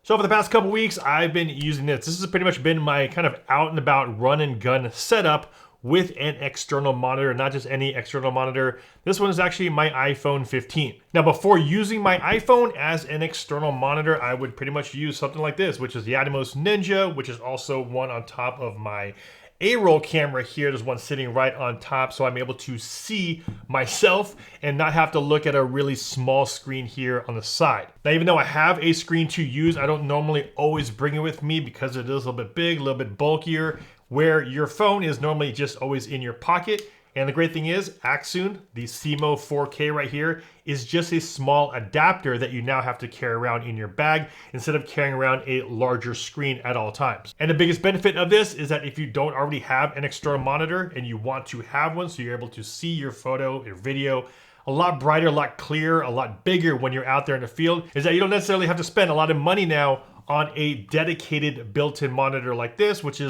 So for the past couple weeks, I've been using this. This has pretty much been my kind of out and about run and gun setup with an external monitor, not just any external monitor. This one is actually my iPhone 15. Now, before using my iPhone as an external monitor, I would pretty much use something like this, which is the Atomos Ninja, which is also one on top of my A-roll camera here. There's one sitting right on top, so I'm able to see myself and not have to look at a really small screen here on the side. Now, even though I have a screen to use, I don't normally always bring it with me because it is a little bit big, a little bit bulkier, where your phone is normally just always in your pocket. And the great thing is, Accsoon, the SeeMo 4K right here, is just a small adapter that you now have to carry around in your bag instead of carrying around a larger screen at all times. And the biggest benefit of this is that if you don't already have an external monitor and you want to have one so you're able to see your photo, your video, a lot brighter, a lot clearer, a lot bigger when you're out there in the field, is that you don't necessarily have to spend a lot of money now on a dedicated built-in monitor like this, which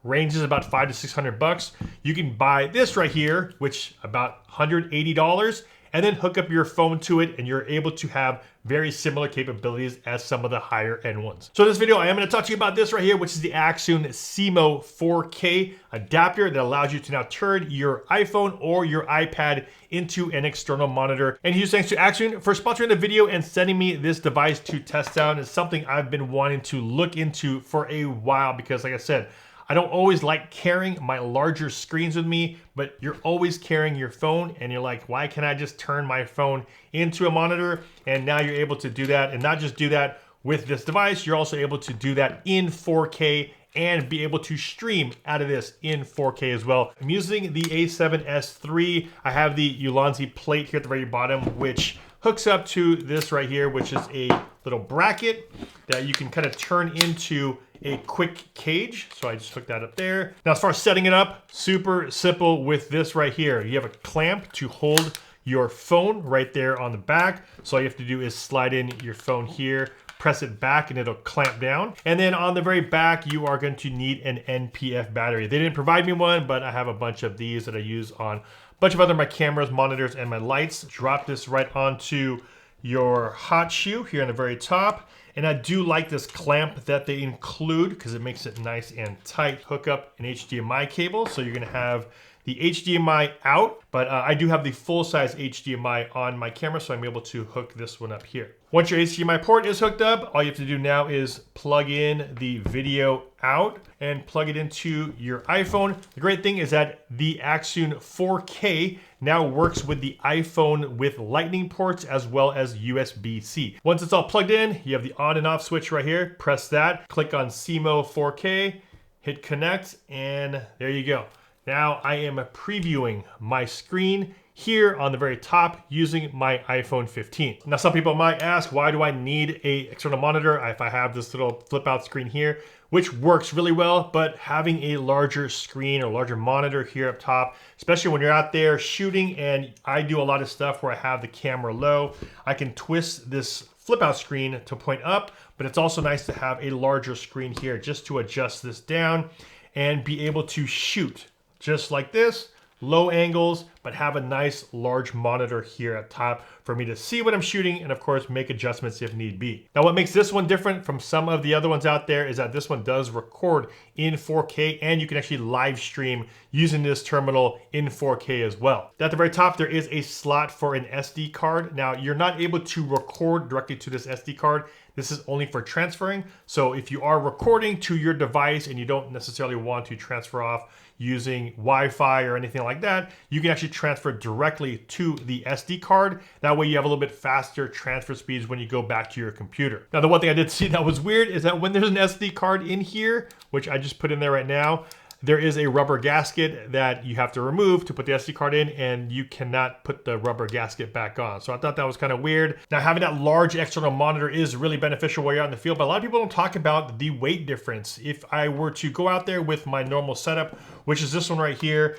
ranges about $500 to $600. You can buy this right here, which about $180, and then hook up your phone to it, and you're able to have very similar capabilities as some of the higher end ones. So in this video, I am going to talk to you about this right here, which is the Accsoon SeeMo 4K adapter that allows you to now turn your iPhone or your iPad into an external monitor. And huge thanks to Accsoon for sponsoring the video and sending me this device to test out. It's something I've been wanting to look into for a while because, like I said, I don't always like carrying my larger screens with me, but you're always carrying your phone and you're like, why can't I just turn my phone into a monitor? And now you're able to do that, and not just do that with this device, you're also able to do that in 4K and be able to stream out of this in 4K as well. I'm using the A7S III. I have the Ulanzi plate here at the very bottom, which hooks up to this right here, which is a little bracket that you can kind of turn into a quick cage. So I just hooked that up there. Now, as far as setting it up, super simple with this right here. You have a clamp to hold your phone right there on the back. So all you have to do is slide in your phone here, press it back, and it'll clamp down. And then on the very back, you are going to need an NPF battery. They didn't provide me one, but I have a bunch of these that I use on a bunch of other my cameras, monitors, and my lights. Drop this right onto your hot shoe here on the very top. And I do like this clamp that they include because it makes it nice and tight. Hook up an HDMI cable. So you're gonna have the HDMI out, but I do have the full-size HDMI on my camera, so I'm able to hook this one up here. Once your HDMI port is hooked up, all you have to do now is plug in the video out and plug it into your iPhone. The great thing is that the Accsoon 4K now works with the iPhone with lightning ports as well as USB-C. Once it's all plugged in, you have the on and off switch right here. Press that, click on SeeMo 4K, hit connect, and there you go. Now I am previewing my screen here on the very top using my iPhone 15. Now some people might ask, why do I need an external monitor if I have this little flip out screen here, which works really well, but having a larger screen or larger monitor here up top, especially when you're out there shooting, and I do a lot of stuff where I have the camera low, I can twist this flip out screen to point up, but it's also nice to have a larger screen here just to adjust this down and be able to shoot just like this, low angles, but have a nice large monitor here at top for me to see what I'm shooting and of course make adjustments if need be. Now what makes this one different from some of the other ones out there is that this one does record in 4K and you can actually live stream using this terminal in 4K as well. At the very top there is a slot for an SD card. Now you're not able to record directly to this SD card. This is only for transferring. So if you are recording to your device and you don't necessarily want to transfer off using Wi-Fi or anything like that, you can actually transfer directly to the SD card. That way you have a little bit faster transfer speeds when you go back to your computer. Now the one thing I did see that was weird is that when there's an SD card in here, which I just put in there right now, there is a rubber gasket that you have to remove to put the SD card in, and you cannot put the rubber gasket back on. So I thought that was kind of weird. Now having that large external monitor is really beneficial while you're out in the field, but a lot of people don't talk about the weight difference. If I were to go out there with my normal setup, which is this one right here,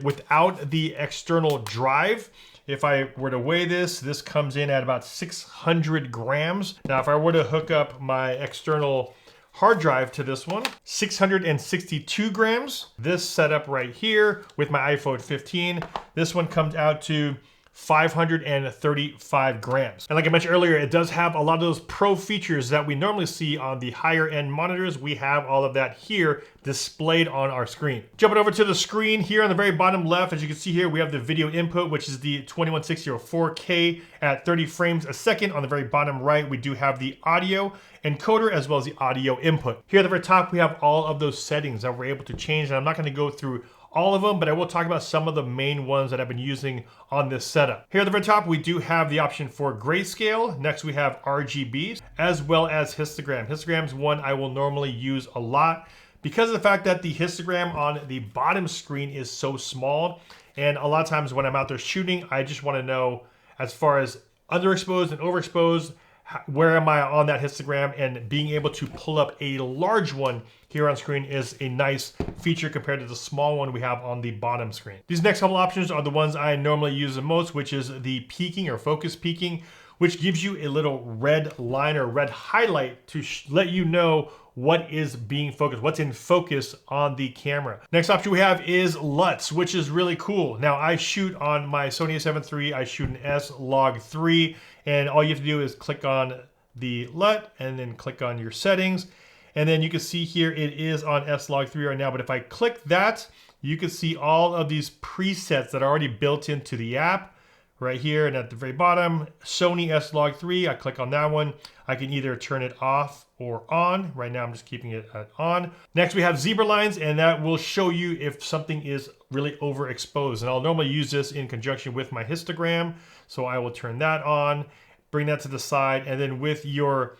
without the external drive, if I were to weigh this, this comes in at about 600 grams. Now if I were to hook up my external hard drive to this one, 662 grams. This setup right here with my iPhone 15, this one comes out to 535 grams. And like I mentioned earlier, it does have a lot of those pro features that we normally see on the higher end monitors. We have all of that here displayed on our screen. Jumping over to the screen here on the very bottom left, as you can see here, we have the video input, which is the 2160 or 4K at 30 frames a second. On the very bottom right, we do have the audio encoder as well as the audio input. Here at the very top, we have all of those settings that we're able to change, and I'm not going to go through all of them, but I will talk about some of the main ones that I've been using on this setup. Here at the very top, we do have the option for grayscale. Next, we have RGB, as well as histogram. Histogram is one I will normally use a lot because of the fact that the histogram on the bottom screen is so small. And a lot of times when I'm out there shooting, I just want to know, as far as underexposed and overexposed, where am I on that histogram, and being able to pull up a large one here on screen is a nice feature compared to the small one we have on the bottom screen. These next couple options are the ones I normally use the most, which is the peaking or focus peaking, which gives you a little red line or red highlight to let you know what is being focused, what's in focus on the camera. Next option we have is LUTs, which is really cool. Now I shoot on my Sony a7 III, I shoot an S-Log3, and all you have to do is click on the LUT and then click on your settings. And then you can see here it is on S-Log3 right now, but if I click that, you can see all of these presets that are already built into the app right here. And at the very bottom, Sony S-Log3, I click on that one. I can either turn it off or on. Right now I'm just keeping it at on. Next we have zebra lines, and that will show you if something is really overexposed. And I'll normally use this in conjunction with my histogram. So I will turn that on, bring that to the side, and then with your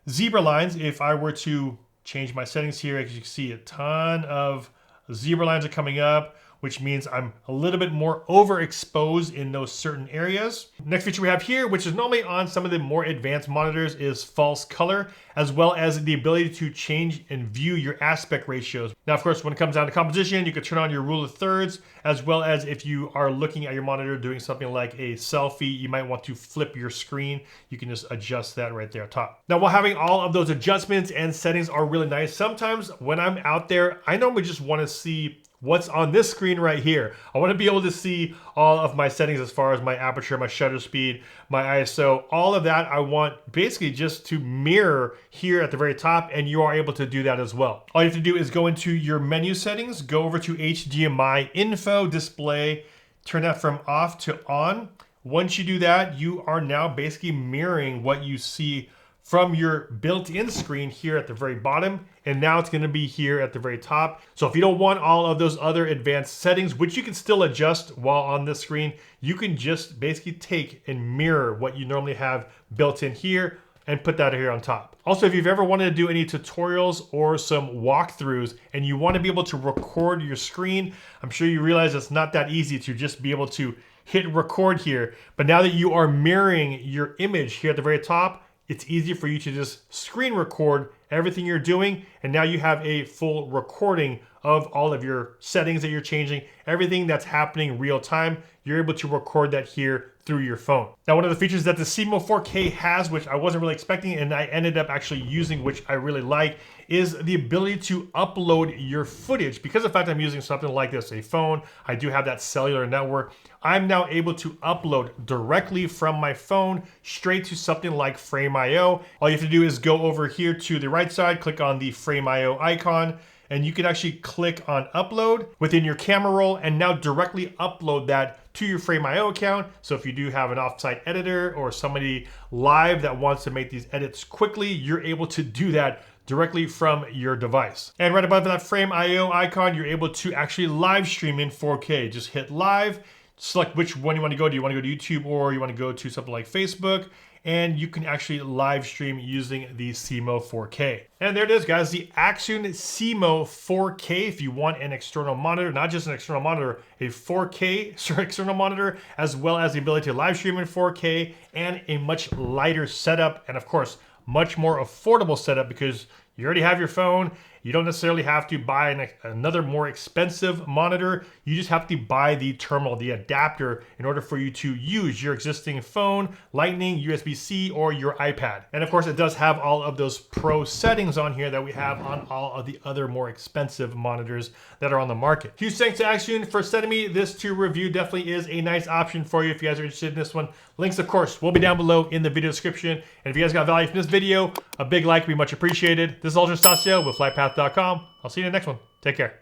zebra lines, if I were to change my settings here, as you can see, a ton of zebra lines are coming up, which means I'm a little bit more overexposed in those certain areas. Next feature we have here, which is normally on some of the more advanced monitors, is false color, as well as the ability to change and view your aspect ratios. Now, of course, when it comes down to composition, you can turn on your rule of thirds, as well as if you are looking at your monitor doing something like a selfie, you might want to flip your screen. You can just adjust that right there at top. Now, while having all of those adjustments and settings are really nice, sometimes when I'm out there, I normally just want to see what's on this screen right here. I want to be able to see all of my settings as far as my aperture, my shutter speed, my ISO, all of that I want basically just to mirror here at the very top, and you are able to do that as well. All you have to do is go into your menu settings, go over to HDMI info display, turn that from off to on. Once you do that, you are now basically mirroring what you see from your built-in screen here at the very bottom, and now it's going to be here at the very top. So if you don't want all of those other advanced settings, which you can still adjust while on this screen, you can just basically take and mirror what you normally have built in here and put that here on top. Also, if you've ever wanted to do any tutorials or some walkthroughs and you want to be able to record your screen, I'm sure you realize it's not that easy to just be able to hit record here. But now that you are mirroring your image here at the very top, it's easy for you to just screen record everything you're doing, and now you have a full recording of all of your settings that you're changing, everything that's happening real time. You're able to record that here through your phone. Now, one of the features that the SeeMo 4K has, which I wasn't really expecting and I ended up actually using, which I really like, is the ability to upload your footage. Because of the fact I'm using something like this, a phone, I do have that cellular network, I'm now able to upload directly from my phone straight to something like Frame.io. All you have to do is go over here to the right side, click on the Frame.io icon, and you can actually click on upload within your camera roll and now directly upload that to your Frame.io account. So if you do have an offsite editor or somebody live that wants to make these edits quickly, you're able to do that directly from your device. And right above that Frame.io icon, you're able to actually live stream in 4K. Just hit live, select which one you want to go to. Do you want to go to YouTube or you want to go to something like Facebook? And you can actually live stream using the SeeMo 4K. And there it is, guys, the Accsoon SeeMo 4K. If you want an external monitor, not just an external monitor, a 4K external monitor, as well as the ability to live stream in 4K and a much lighter setup. And of course, much more affordable setup because You already have your phone. You don't necessarily have to buy another more expensive monitor. You just have to buy the terminal, the adapter, in order for you to use your existing phone, Lightning, USB-C, or your iPad. And of course, it does have all of those pro settings on here that we have on all of the other more expensive monitors that are on the market. Huge thanks to Accsoon for sending me this to review. Definitely is a nice option for you if you guys are interested in this one. Links, of course, will be down below in the video description. And if you guys got value from this video, a big like would be much appreciated. This is Ultra Stasio with FlytPath.com. I'll see you in the next one. Take care.